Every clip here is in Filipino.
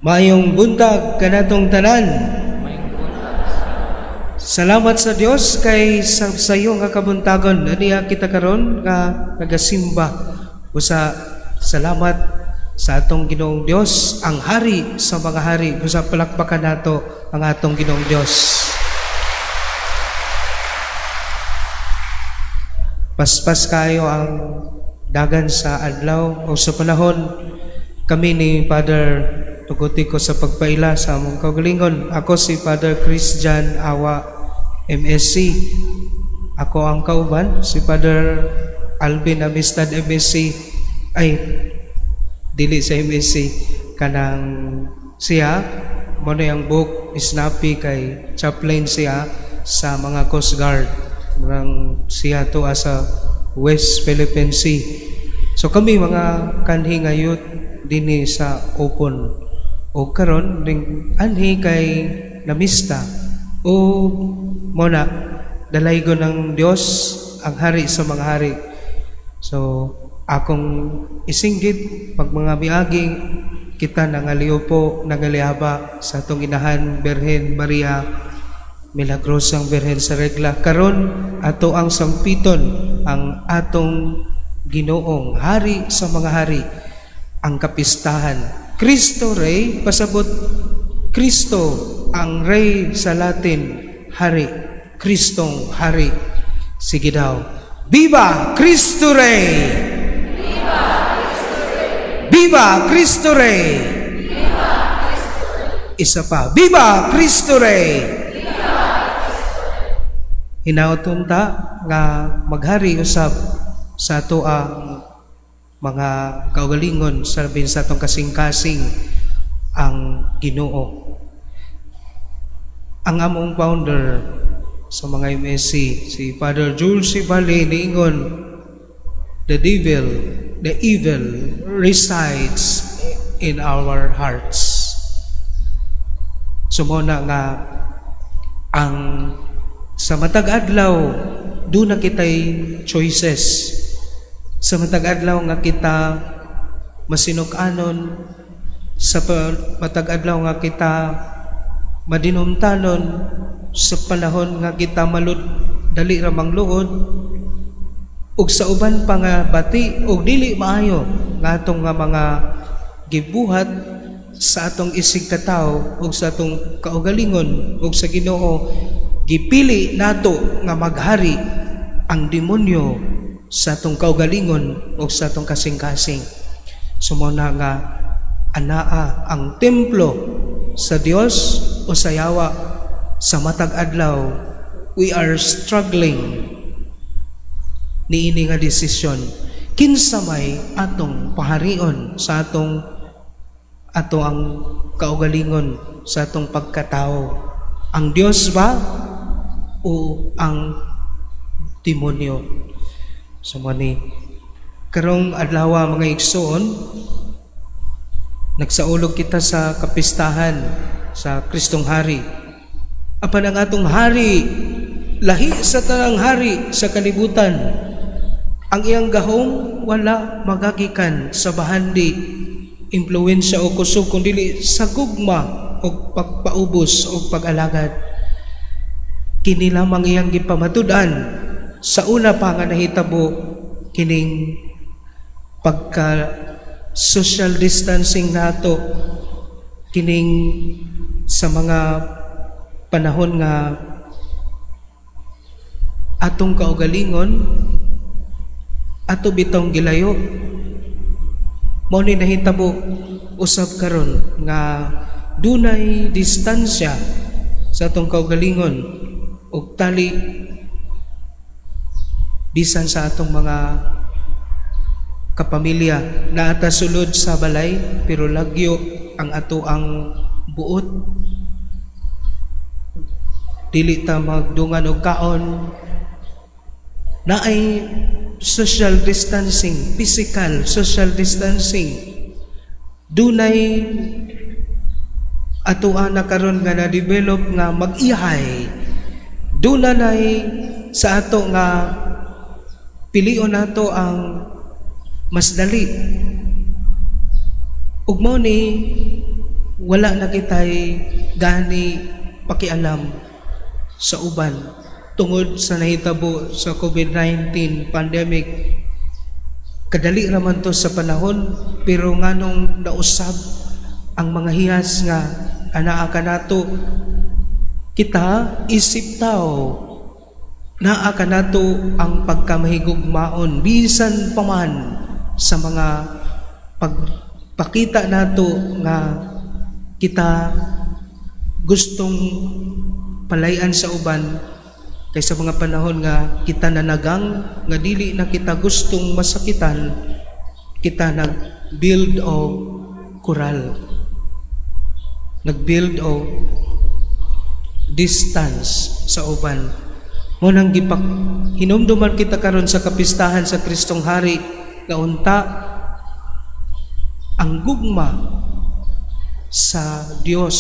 Maayong buntag kanatong tanan. Salamat sa Dios kay sa iyo nga kabuntagon. Aniya kita karon nga nagasimba. Usa salamat sa atong Ginoong Dios, ang hari sa mga hari. Usa palakpakan nato ang atong Ginoong Dios. Paspas kayo ang dagan sa adlaw o sa panahon. Kami ni Father tuguti ko sa pagpaila sa among kaugalingon. Ako si Father Christian Awa, MSc. Ako ang kauban, si Father Alvin Amistad, MSc. Ay, dili sa MSc. Kanang siya, muna yung book, snappy kay chaplain siya sa mga Coast Guard. Marang siya to sa West Philippine Sea. So kami mga kanhi nga youth dini sa open. O karon ning anhi kay namista o muna dalaygo ng Dios ang hari sa mga hari. So akong isinggit pag mga miagi kita nangaliw po nangalihaba sa atong inahan Birhen Maria Milagrosang Birhen sa Regla. Karon ato ang sampiton ang atong Ginoong hari sa mga hari, ang kapistahan. Kristo Rey, pasabot Kristo ang Rey sa Latin, hari. Kristong hari. Sige daw. Viva Cristo Rey! Viva Cristo Rey! Viva Cristo Rey! Viva Cristo Rey! Isa pa. Viva Cristo Rey! Viva Cristo Rey! Hinaoton ta nga maghari usab sa ato ang mga kaugalingon sa atong kasing-kasing ang Ginoo. Ang among founder sa mga MSc, si Father Jules Valle, niingon, the evil resides in our hearts. Sumuna nga ang sa matag adlaw doon na kitay choices. Sa matag adlaw nga kita masinuk-anon, sa matag adlaw nga kita madinumtanon, sa panahon nga kita malud dali ra mangluod, ug sa uban pa nga bati ug dili maayo nga atong nga mga gibuhat sa atong isig katawo ug sa atong kaugalingon ug sa Ginoo, gipili nato nga maghari ang demonyo sa atong kaugalingon o sa atong kasing-kasing. Sumuna nga anaa ang templo sa Dios o sa yawa sa matag adlaw. We are struggling niini nga desisyon. Kinsa may atong paharion sa ato ang kaugalingon sa atong pagkatao? Ang Dios ba o ang demonyo? So mani karong adlaw mga igsoon, nagsaulog kita sa kapistahan sa Kristong Hari. Apan ang atong hari lahi sa tanang hari sa kalibutan. Ang iyang gahom wala magagikan sa bahandi, impluwensya o kusog, kundi sa gugma o pagpaubos o pag-alagad. Kini lamang iyang gipamatud-an sa una pa nga nahitabo kining pagka social distancing nato, kining sa mga panahon nga atong kaugalingon ato bitong gilayo, mao ni nahitabo usab karon nga dunay distansya sa atong kaugalingon ug tali bisan sa atong mga kapamilya na ata sulod sa balay pero lagyo ang ato ang buot, dili ta magdungan og kaon, na ay social distancing, physical social distancing. Dunay ato ana karon nga na-develop nga mag-ihay, dunay sa ato nga pilion nato ang mas dali. Ug mao ni wala na kitay gani pakialam sa uban tungod sa nahitabo sa COVID-19 pandemic. Kadali raman to sa panahon, pero nganong nausab ang mga hiyas nga anaa kanato, kita isip tao naa kanato ang pagkamahigugmaon bisan paman sa mga pagpakita nato nga kita gustong palayan sa uban kaysa mga panahon nga kita nanagang nga dili na kita gustong masakitan, kita nag-build o kural, nag-build o distance sa uban. Mo nang hinumduman kita karon sa kapistahan sa Kristong Hari nga unta ang gugma sa Dios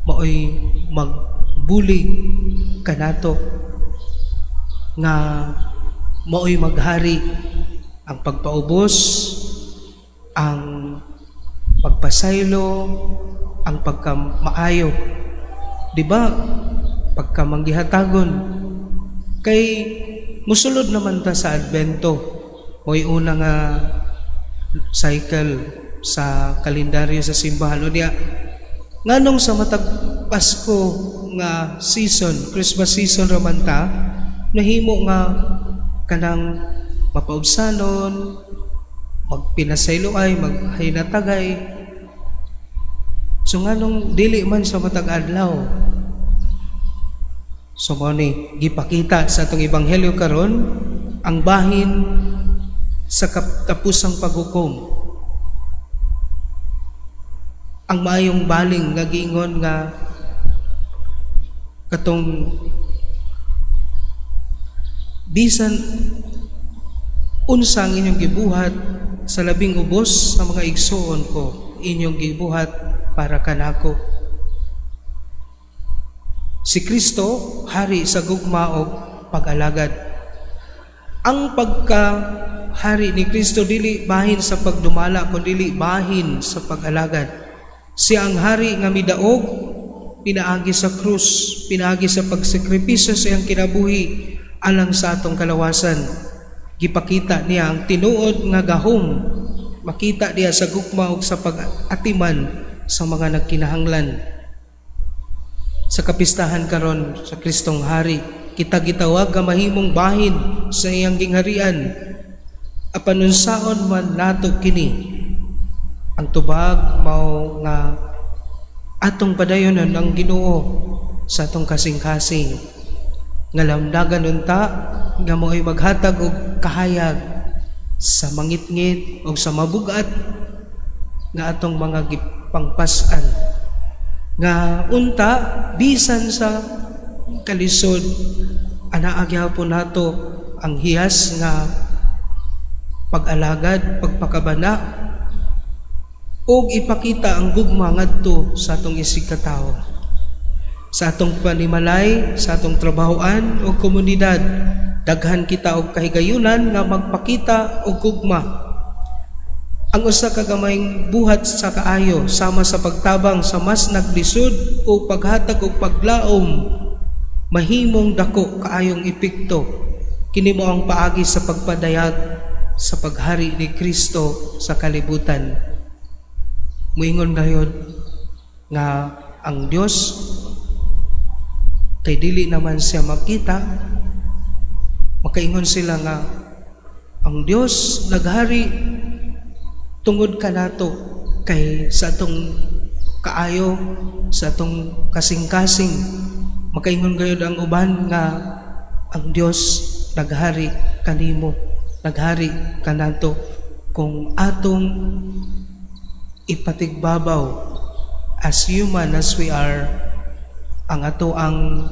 maoy magbulig kanato nga maoy maghari ang pagpaubos, ang pagpasaylo, ang pagkamaayo, di ba? Pagkamanggihatagon kay musulod naman ta sa Advento, mo'y una nga cycle sa kalendaryo sa simbahan. O diya, nganong sa matag Pasko nga season, Christmas season raman ta, nahimo nga kanang mapaubsanon, magpinasaylo ay, maghainatagay. So nganong dili man sa matag adlaw. So mo ni gipakita sa atong ebanghelyo karon ang bahin sa katapusang paghukom. Ang maayong baling nga giingon nga katong bisan unsang inyong gibuhat sa labing ubos sa mga igsoon ko, inyong gibuhat para kanako. Si Kristo hari sa gugma o pag-alagad. Ang pagka-hari ni Kristo dili bahin sa pagdumala kundi dili bahin sa pag-alagad. Siya ang hari nga midaog, pinaagi sa krus, pinaagi sa pagsakripisyo sa iyang kinabuhi alang sa atong kalawasan. Gipakita niya ang tinuod nga gahom, makita niya sa gugma ug sa pag-atiman sa mga nagkinahanglan. Sa kapistahan karon sa Kristong Hari, kita gitawag nga mahimong bahin sa iyang gingharian. Apan unsaon man nato kini, ang tubag mao nga atong padayonon ang Ginoo sa atong kasing-kasing. Nga lamdagan unta nga mo'y maghatag og kahayag sa mangitngit o sa mabugat nga atong mga gipangpasan. Nga unta bisan sa kalisod anaa gyapon nato ang hiyas nga pag-alagad, pagpakabana ug ipakita ang gugma ngadto sa atong isig katawo, sa atong panimalay, sa atong trabahoan o komunidad. Daghan kita og kahigayunan nga magpakita og gugma. Ang usa ka gamayng buhat sa kaayo sama sa pagtabang sa mas naglisod o paghatag og paglaom mahimong dako kaayong epekto. Kini mo ang paagi sa pagpadayag sa paghari ni Kristo sa kalibutan. Muingon gayud nga ang Dios kay dili naman siya makita. Makaingon sila nga ang Dios naghari tungod kanato kay sa atong kaayo, sa atong kasing-kasing. Makaingon gayud ang uban nga ang Dios naghari kanimo, naghari kanato kung atong ipatigbabaw as human as we are ang ato ang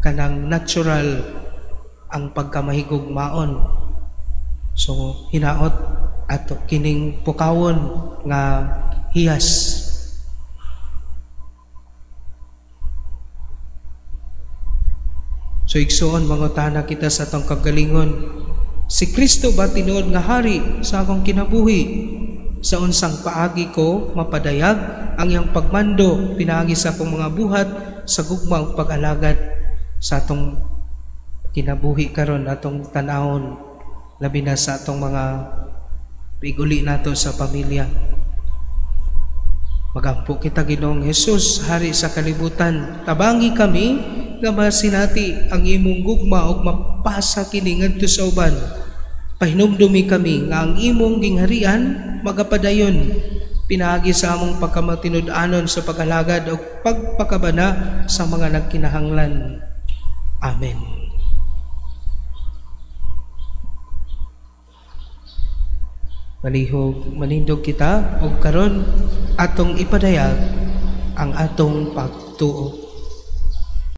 kanang natural ang pagkamahigugmaon. So hinaot ato kining pukawon nga hiyas. So igsoon mangutana kita sa atong kagalingon, si Kristo ba tinuod nga hari sa akong kinabuhi? sa unsang paagi ko mapadayag ang iyang pagmando pinaagi sa akong mga buhat sa gugma ug pag-alagad sa atong kinabuhi karon, atong tan-awon, labi na sa atong mga piguli nato sa pamilya. Magampo kita Ginoong Hesus, Hari sa kalibutan. Tabangi kami nga masinati ang imong gugma ug mapasa kini ngadto sa uban. Pahinumdumi kami nga ang imong gingharian magapadayon pinaagi sa among pagkamatinud-anon sa pag-alagad ug pagpakabana sa mga nagkinahanglan. Amen. Malihog manindog kita ug karon atong ipadayag ang atong pagtuo.